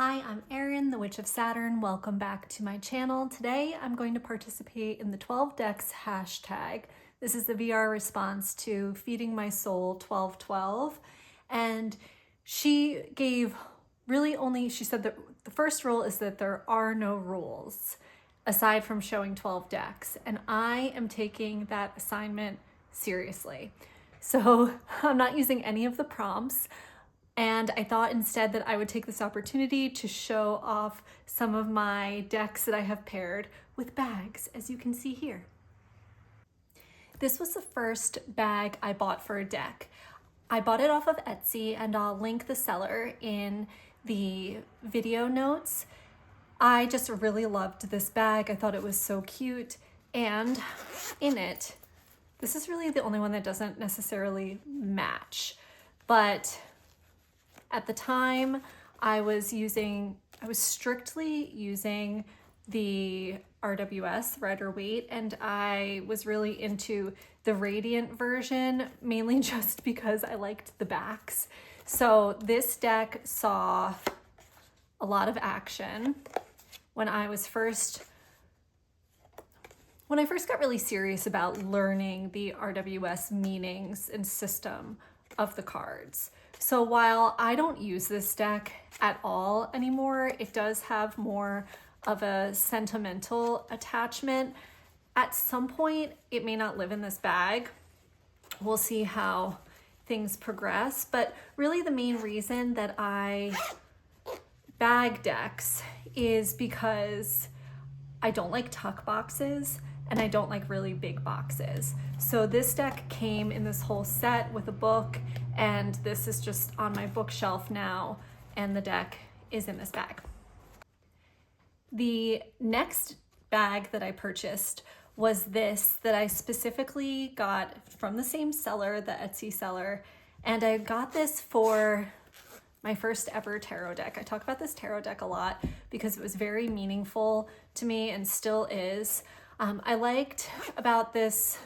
Hi, I'm Erin, the Witch of Saturn. Welcome back to my channel. Today I'm going to participate in the 12 decks hashtag. This is the VR response to Feeding My Soul 1212. And she gave she said that the first rule is that there are no rules aside from showing 12 decks. And I am taking that assignment seriously. So I'm not using any of the prompts. And I thought instead that I would take this opportunity to show off some of my decks that I have paired with bags, as you can see here. This was the first bag I bought for a deck. I bought it off of Etsy, and I'll link the seller in the video notes. I just really loved this bag. I thought it was so cute, and in it, this is really the only one that doesn't necessarily match, but at the time, I was strictly using the RWS, Rider Waite, and I was really into the Radiant version, mainly just because I liked the backs. So this deck saw a lot of action when I first got really serious about learning the RWS meanings and system of the cards. So while I don't use this deck at all anymore, it does have more of a sentimental attachment. At some point, it may not live in this bag. We'll see how things progress, but really the main reason that I bag decks is because I don't like tuck boxes and I don't like really big boxes. So this deck came in this whole set with a book, and this is just on my bookshelf now, and the deck is in this bag. The next bag that I purchased was this that I specifically got from the same seller, the Etsy seller, and I got this for my first ever tarot deck. I talk about this tarot deck a lot because it was very meaningful to me and still is. I liked about this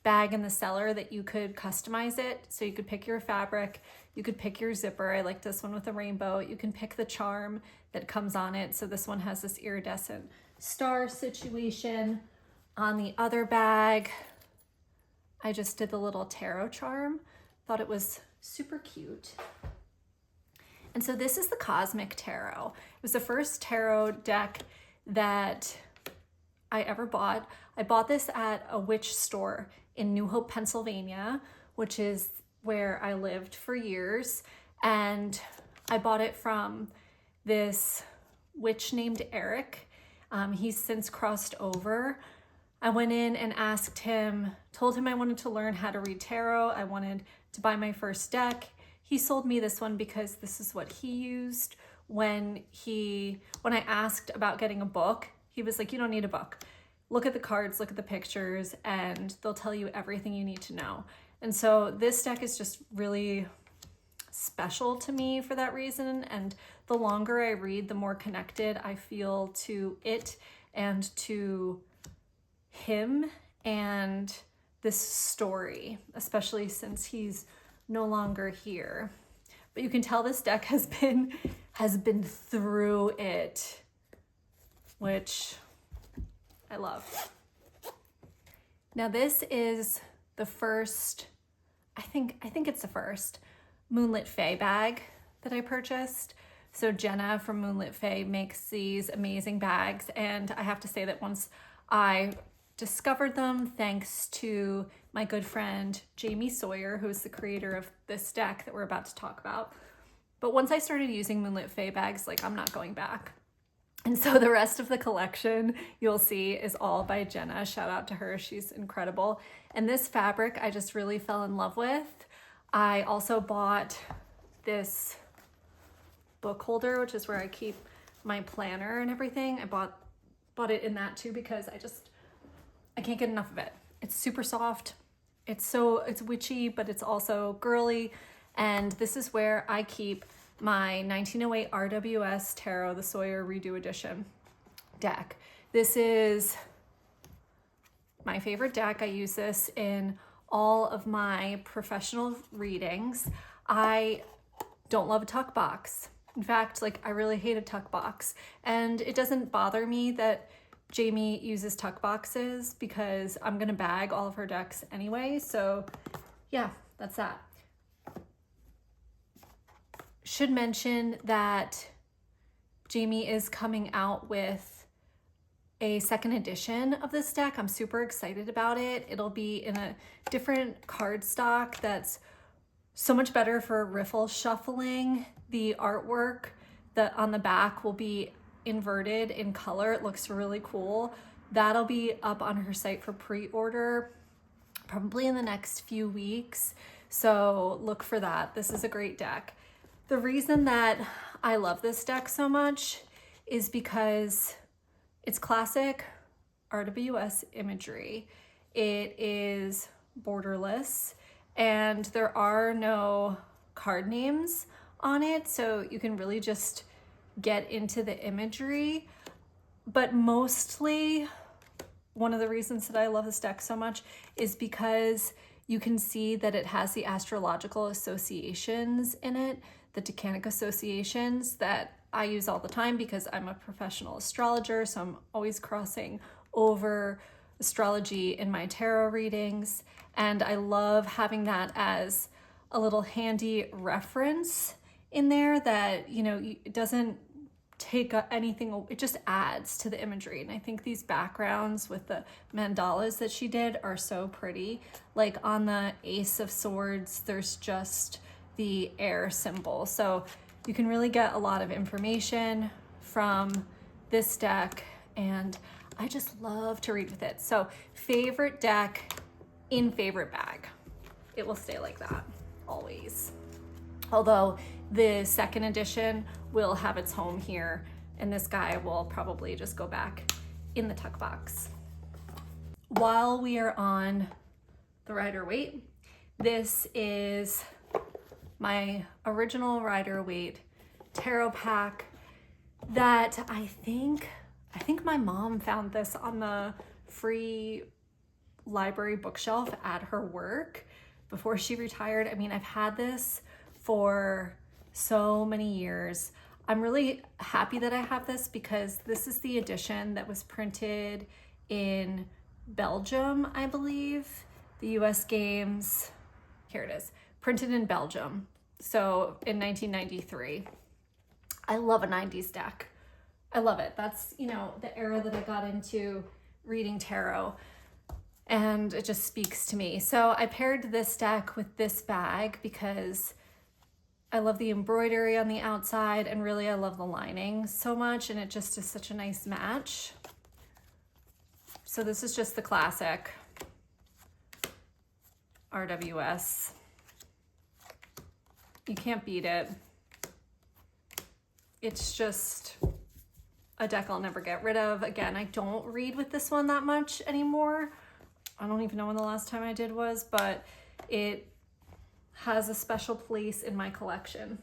bag in the seller that you could customize it. So you could pick your fabric, you could pick your zipper. I like this one with a rainbow. You can pick the charm that comes on it. So this one has this iridescent star situation. On the other bag, I just did the little tarot charm. Thought it was super cute. And so this is the Cosmic Tarot. It was the first tarot deck that I ever bought. I bought this at a witch store in New Hope, Pennsylvania, which is where I lived for years. And I bought it from this witch named Eric. He's since crossed over. I went in and told him I wanted to learn how to read tarot. I wanted to buy my first deck. He sold me this one because this is what he used when I asked about getting a book. He was like, you don't need a book. Look at the cards, look at the pictures, and they'll tell you everything you need to know. And so this deck is just really special to me for that reason. And the longer I read, the more connected I feel to it and to him and this story, especially since he's no longer here. But you can tell this deck has been through it, which I love. Now this is the first, I think it's the first Moonlit Fae bag that I purchased. So Jenna from Moonlit Fae makes these amazing bags, and I have to say that once I discovered them, thanks to my good friend Jamie Sawyer, who's the creator of this deck that we're about to talk about. But once I started using Moonlit Fae bags, I'm not going back. And so the rest of the collection you'll see is all by Jenna. Shout out to her, she's incredible. And this fabric I just really fell in love with. I also bought this book holder, which is where I keep my planner and everything. I bought it in that too because I can't get enough of it. It's super soft. It's witchy, but it's also girly. And this is where I keep my 1908 RWS Tarot, the Sawyer Redo Edition deck. This is my favorite deck. I use this in all of my professional readings. I don't love a tuck box. In fact, like I really hate a tuck box, and it doesn't bother me that Jamie uses tuck boxes because I'm gonna bag all of her decks anyway. So yeah, that's that. Should mention that Jamie is coming out with a second edition of this deck. I'm super excited about it. It'll be in a different card stock that's so much better for riffle shuffling. The artwork that on the back will be inverted in color. It looks really cool. That'll be up on her site for pre-order probably in the next few weeks. So look for that. This is a great deck. The reason that I love this deck so much is because it's classic RWS imagery. It is borderless and there are no card names on it, so you can really just get into the imagery. But mostly, one of the reasons that I love this deck so much is because you can see that it has the astrological associations in it, the decanic associations that I use all the time because I'm a professional astrologer, so I'm always crossing over astrology in my tarot readings. And I love having that as a little handy reference in there that, you know, it doesn't take anything, it just adds to the imagery. And I think these backgrounds with the mandalas that she did are so pretty. Like on the Ace of Swords, there's just the air symbol. So you can really get a lot of information from this deck, and I just love to read with it. So favorite deck in favorite bag. It will stay like that always. Although the second edition will have its home here, and this guy will probably just go back in the tuck box. While we are on the Rider-Waite, this is my original Rider-Waite tarot pack that I think my mom found this on the free library bookshelf at her work before she retired. I mean, I've had this for so many years. I'm really happy that I have this because this is the edition that was printed in Belgium, I believe. The US Games, here it is, printed in Belgium. So in 1993. I love a 90s deck. I love it. That's, you know, the era that I got into reading tarot, and it just speaks to me. So I paired this deck with this bag because I love the embroidery on the outside, and really I love the lining so much, and it just is such a nice match. So this is just the classic RWS. You can't beat it. It's just a deck I'll never get rid of. Again, I don't read with this one that much anymore. I don't even know when the last time I did was, but it has a special place in my collection.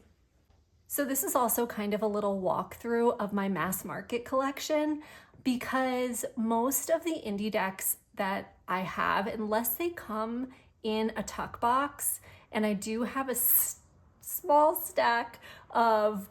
So this is also kind of a little walkthrough of my mass market collection, because most of the indie decks that I have, unless they come in a tuck box, and I do have a small stack of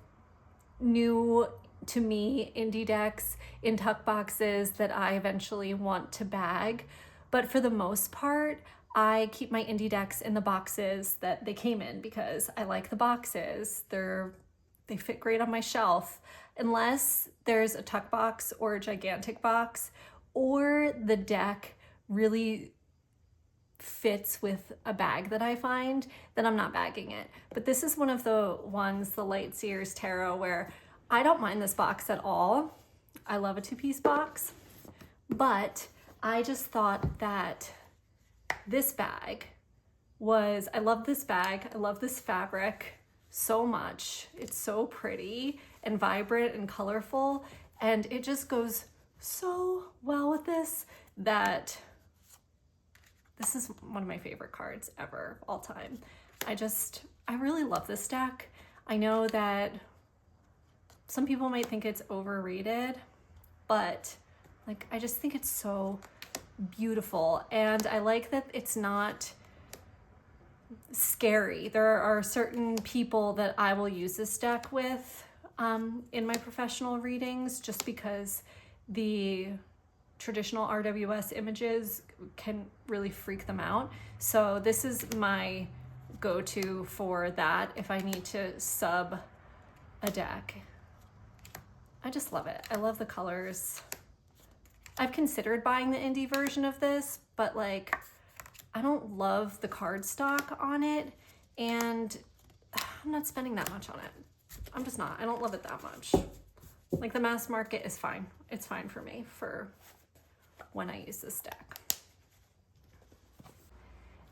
new to me indie decks in tuck boxes that I eventually want to bag. But for the most part, I keep my indie decks in the boxes that they came in because I like the boxes. They fit great on my shelf, unless there's a tuck box or a gigantic box, or the deck really fits with a bag that I find, then I'm not bagging it. But this is one of the ones, the Light Seers Tarot, where I don't mind this box at all. I love a two-piece box, but I just thought that this bag was, I love this bag. I love this fabric so much. It's so pretty and vibrant and colorful, and it just goes so well with this that this is one of my favorite cards ever, all time. I really love this deck. I know that some people might think it's overrated, but like, I just think it's so beautiful. And I like that it's not scary. There are certain people that I will use this deck with. in my professional readings, just because the traditional RWS images can really freak them out. So this is my go-to for that if I need to sub a deck. I just love it. I love the colors. I've considered buying the indie version of this, but like, I don't love the cardstock on it, and I'm not spending that much on it. I'm just not. I don't love it that much. Like, the mass market is fine. It's fine for me for when I use this deck.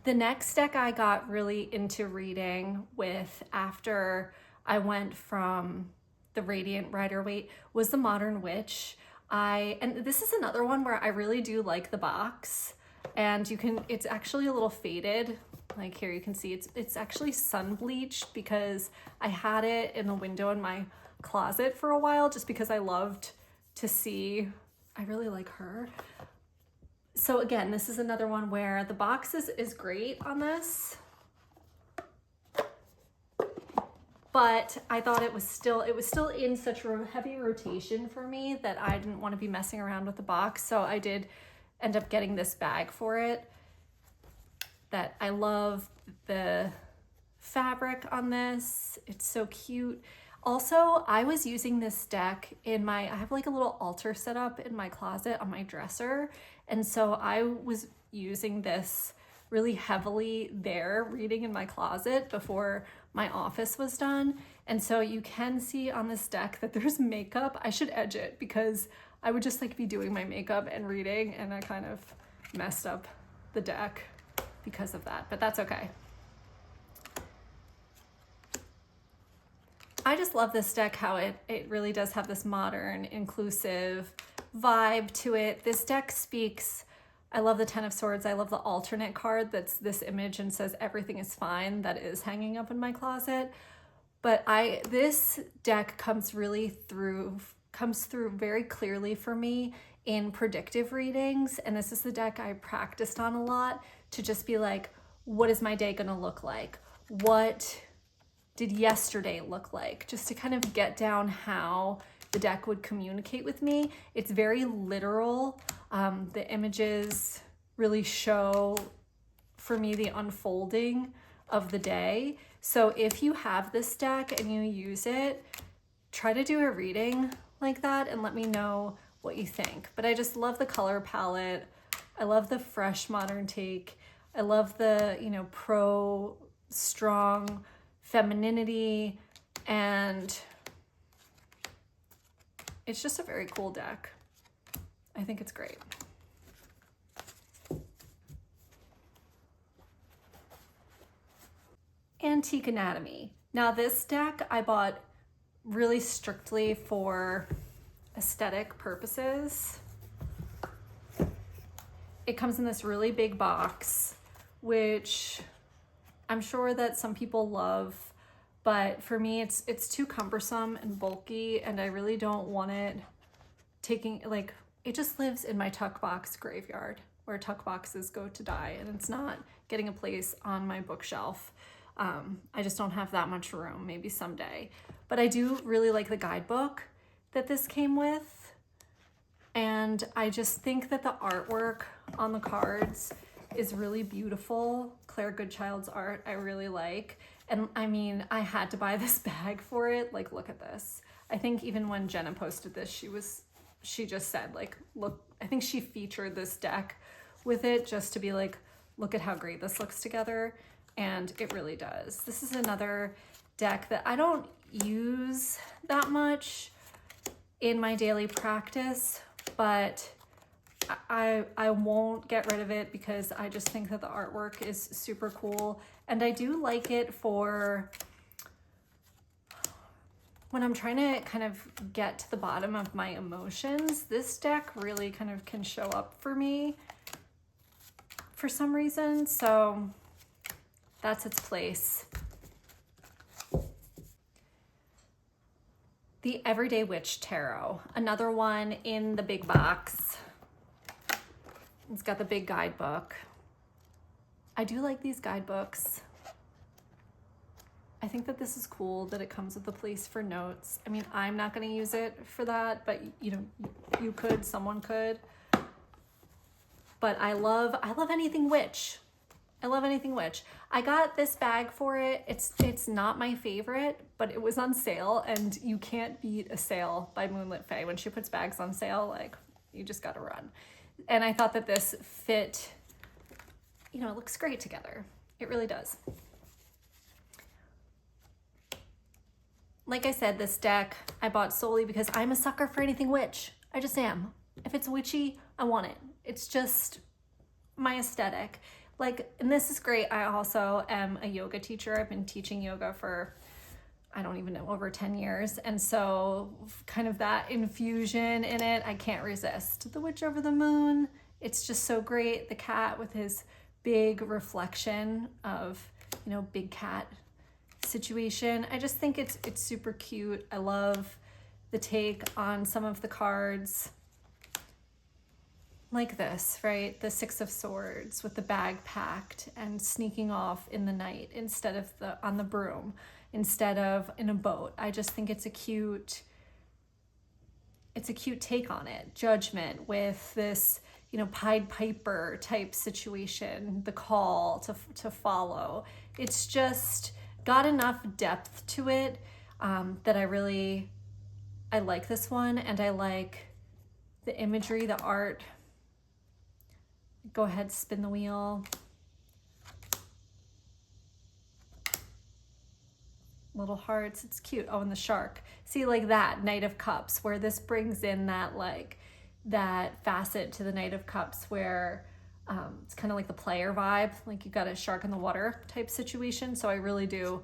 The next deck I got really into reading with after I went from the Radiant Rider-Waite was the Modern Witch. And this is another one where I really do like the box, and it's actually a little faded. Like, here you can see it's actually sun bleached because I had it in the window in my closet for a while just because I loved to see. I really like her. So again, this is another one where the box is great on this, but I thought it was still in such a heavy rotation for me that I didn't want to be messing around with the box. So I did end up getting this bag for it. That I love the fabric on this. It's so cute. Also, I was using this deck I have like a little altar set up in my closet on my dresser. And so I was using this really heavily there, reading in my closet before my office was done. And so you can see on this deck that there's makeup. I should edge it because I would just like be doing my makeup and reading, and I kind of messed up the deck because of that, but that's okay. I just love this deck, how it really does have this modern, inclusive vibe to it. This deck speaks, I love the Ten of Swords. I love the alternate card that's this image and says everything is fine, that is hanging up in my closet. But this deck comes through very clearly for me in predictive readings. And this is the deck I practiced on a lot to just be like, what is my day gonna look like? What did yesterday look like? Just to kind of get down how the deck would communicate with me. It's very literal. The images really show for me the unfolding of the day. So if you have this deck and you use it, try to do a reading like that and let me know what you think. But I just love the color palette. I love the fresh modern take. I love the, pro strong femininity, and it's just a very cool deck. I think it's great. Antique Anatomy. Now this deck I bought really strictly for aesthetic purposes. It comes in this really big box, which I'm sure that some people love, but for me it's too cumbersome and bulky, and I really don't want it it just lives in my tuck box graveyard where tuck boxes go to die, and it's not getting a place on my bookshelf. I just don't have that much room, maybe someday. But I do really like the guidebook that this came with, and I just think that the artwork on the cards is really beautiful. Claire Goodchild's art I really like. And I mean, I had to buy this bag for it. Like, look at this. I think even when Jenna posted this, she just said, like, look, I think she featured this deck with it just to be like, look at how great this looks together. And it really does. This is another deck that I don't use that much in my daily practice, but I won't get rid of it because I just think that the artwork is super cool. And I do like it for when I'm trying to kind of get to the bottom of my emotions. This deck really kind of can show up for me for some reason. So that's its place. The Everyday Witch Tarot, another one in the big box. It's got the big guidebook. I do like these guidebooks. I think that this is cool that it comes with a place for notes. I mean, I'm not going to use it for that, but you know, you could, someone could. But I love anything witch. I love anything witch. I got this bag for it. It's not my favorite, but it was on sale, and you can't beat a sale by Moonlit Fae. When she puts bags on sale, like, you just gotta run. And I thought that this fit, you know, it looks great together. It really does. Like I said, this deck I bought solely because I'm a sucker for anything witch. I just am. If it's witchy, I want it. It's just my aesthetic. Like, and this is great. I also am a yoga teacher. I've been teaching yoga for, I don't even know, over 10 years. And so kind of that infusion in it, I can't resist. The Witch Over the Moon, it's just so great. The cat with his big reflection of, you know, big cat situation. I just think it's super cute. I love the take on some of the cards. Like this, right? The Six of Swords with the bag packed and sneaking off in the night instead of on the broom, instead of in a boat. I just think it's a cute take on it. Judgment with this, you know, Pied Piper type situation, the call to follow. It's just got enough depth to it that I like this one, and I like the imagery, the art. Go ahead, spin the wheel. Little hearts, it's cute. Oh, and the shark. See, like that Knight of Cups, where this brings in that, like, that facet to the Knight of Cups where it's kind of like the player vibe, like you got a shark in the water type situation. So I really do.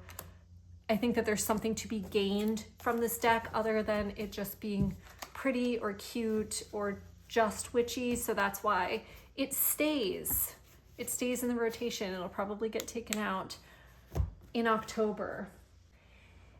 I think that there's something to be gained from this deck other than it just being pretty or cute or just witchy. So that's why it stays in the rotation. It'll probably get taken out in October.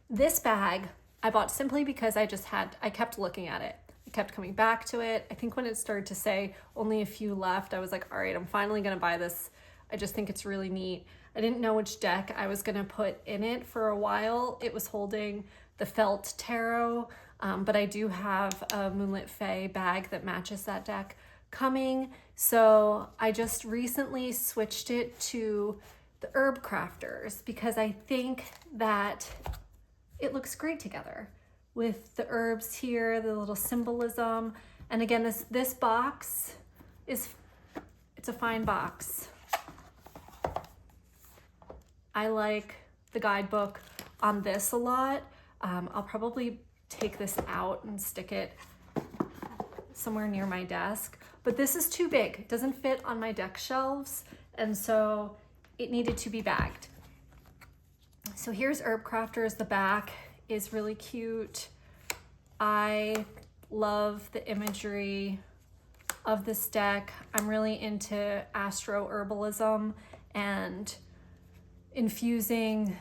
This bag I bought simply because I kept looking at it. I kept coming back to it. I think when it started to say only a few left, I was like, all right, I'm finally gonna buy this. I just think it's really neat. I didn't know which deck I was gonna put in it for a while. It was holding the Felt Tarot, but I do have a Moonlit Fae bag that matches that deck coming. So I just recently switched it to the Herb Crafters because I think that it looks great together with the herbs here, the little symbolism. And again, this box it's a fine box. I like the guidebook on this a lot. I'll probably take this out and stick it somewhere near my desk, but this is too big. It doesn't fit on my deck shelves, and so it needed to be bagged. So here's Herb Crafters. The back is really cute. I love the imagery of this deck. I'm really into astro herbalism and infusing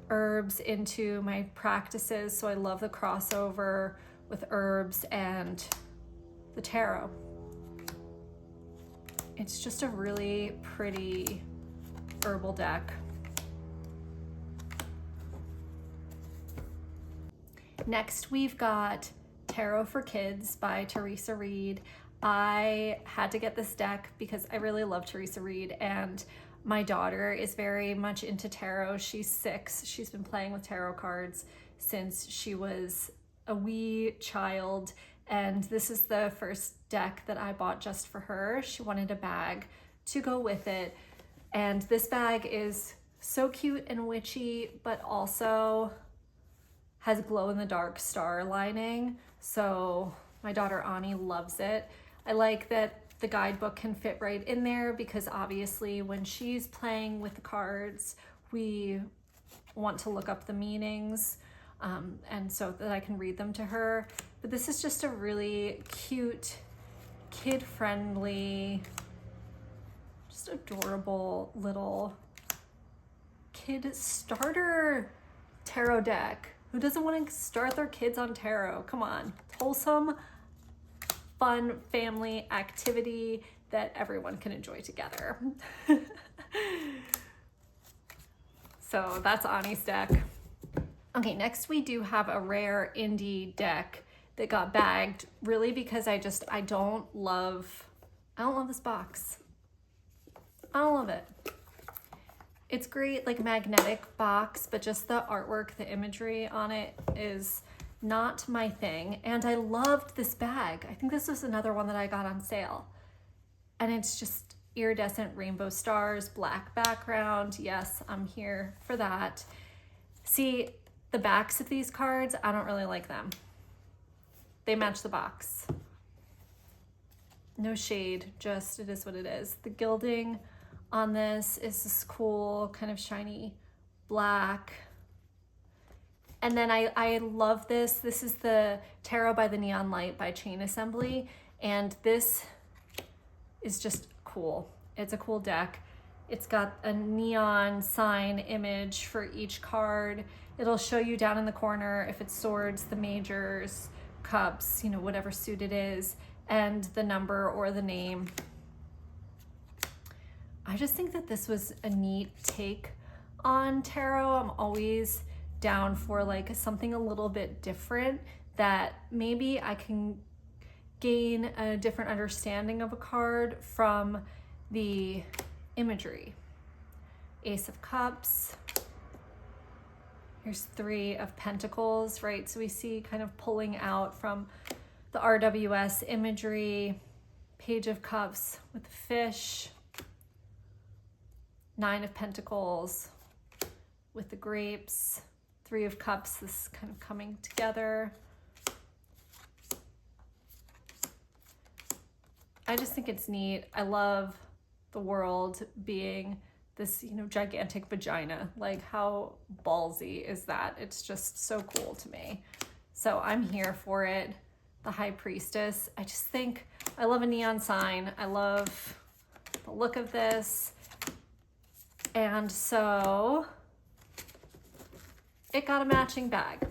herbs into my practices. So I love the crossover with herbs and the tarot. It's just a really pretty herbal deck. Next, we've got Tarot for Kids by Teresa Reed. I had to get this deck because I really love Teresa Reed, and my daughter is very much into tarot. She's 6. She's been playing with tarot cards since she was a wee child, and this is the first deck that I bought just for her. She wanted a bag to go with it, and this bag is so cute and witchy, but also has glow-in-the-dark star lining. So my daughter Ani loves it. I like that the guidebook can fit right in there because obviously when she's playing with the cards, we want to look up the meanings and so that I can read them to her. But this is just a really cute, kid-friendly, just adorable little kid starter tarot deck. Who doesn't want to start their kids on tarot? Come on, wholesome, fun family activity that everyone can enjoy together. So that's Ani's deck. Okay, next we do have a rare indie deck that got bagged, really because I don't love this box. I don't love it. It's great, like magnetic box, but just the artwork, the imagery on it is not my thing. And I loved this bag. I think this was another one that I got on sale. And it's just iridescent rainbow stars, black background. Yes, I'm here for that. See, the backs of these cards, I don't really like them. They match the box. No shade, just it is what it is. The gilding on this is this cool kind of shiny black. And then I love this. This is the Tarot by the Neon Light by Chain Assembly. And this is just cool. It's a cool deck. It's got a neon sign image for each card. It'll show you down in the corner if it's swords, the majors, cups, you know, whatever suit it is, and the number or the name. I just think that this was a neat take on tarot. I'm always down for like something a little bit different that maybe I can gain a different understanding of a card from the imagery. Ace of Cups. Here's 3 of Pentacles, right? So we see kind of pulling out from the RWS imagery. Page of Cups with the fish. 9 of Pentacles with the grapes. 3 of Cups, this kind of coming together. I just think it's neat. I love the world being this, you know, gigantic vagina. Like, how ballsy is that? It's just so cool to me. So I'm here for it. The High Priestess. I just think I love a neon sign. I love the look of this. And so it got a matching bag.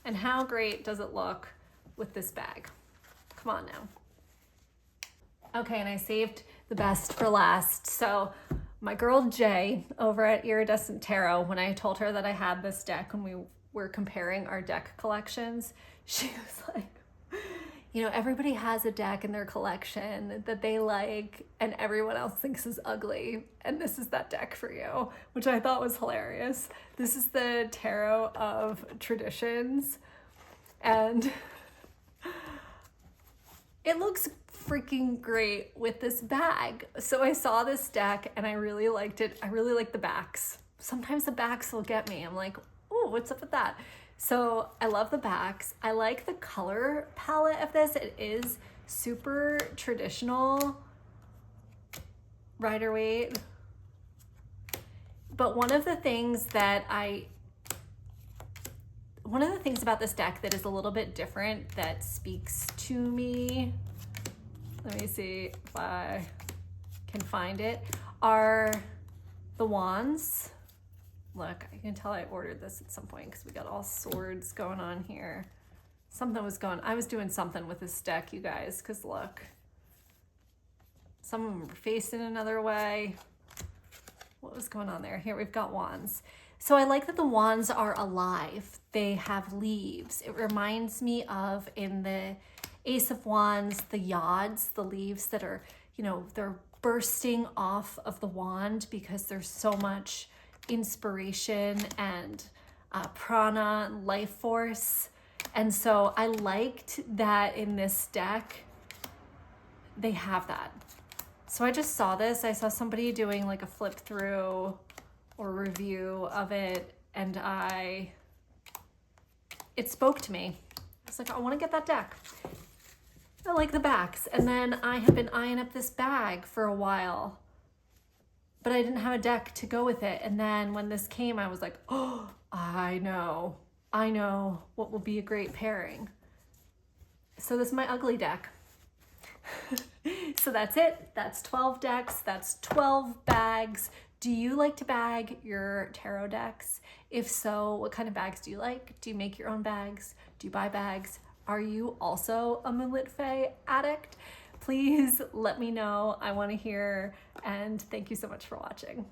And how great does it look with this bag? Come on now. Okay, and I saved the best for last. So my girl Jay over at Iridescent Tarot, when I told her that I had this deck when we were comparing our deck collections, she was like, you know, everybody has a deck in their collection that they like and everyone else thinks is ugly. And this is that deck for you, which I thought was hilarious. This is the Tarot of Traditions. And it looks freaking great with this bag. So I saw this deck and I really liked it. I really like the backs. Sometimes the backs will get me. I'm like, oh, what's up with that? So I love the backs. I like the color palette of this. It is super traditional Rider-Waite. But one of the things about this deck that is a little bit different that speaks to me, let me see if I can find it, are the wands. Look, I can tell I ordered this at some point because we got all swords going on here. I was doing something with this deck, you guys, because look. Some of them were facing another way. What was going on there? Here we've got wands. So I like that the wands are alive. They have leaves. It reminds me of, in the Ace of Wands, the yods, the leaves that are, you know, they're bursting off of the wand because there's so much inspiration and prana, life force. And so I liked that in this deck, they have that. So I just saw this. I saw somebody doing like a flip through or review of it, and it spoke to me. I was like, I want to get that deck. I like the backs. And then I have been eyeing up this bag for a while, but I didn't have a deck to go with it. And then when this came, I was like, oh, I know what will be a great pairing. So this is my ugly deck. So that's it. That's 12 decks. That's 12 bags. Do you like to bag your tarot decks? If so, what kind of bags do you like? Do you make your own bags? Do you buy bags? Are you also a Moonlit Fae addict? Please let me know. I want to hear, and thank you so much for watching.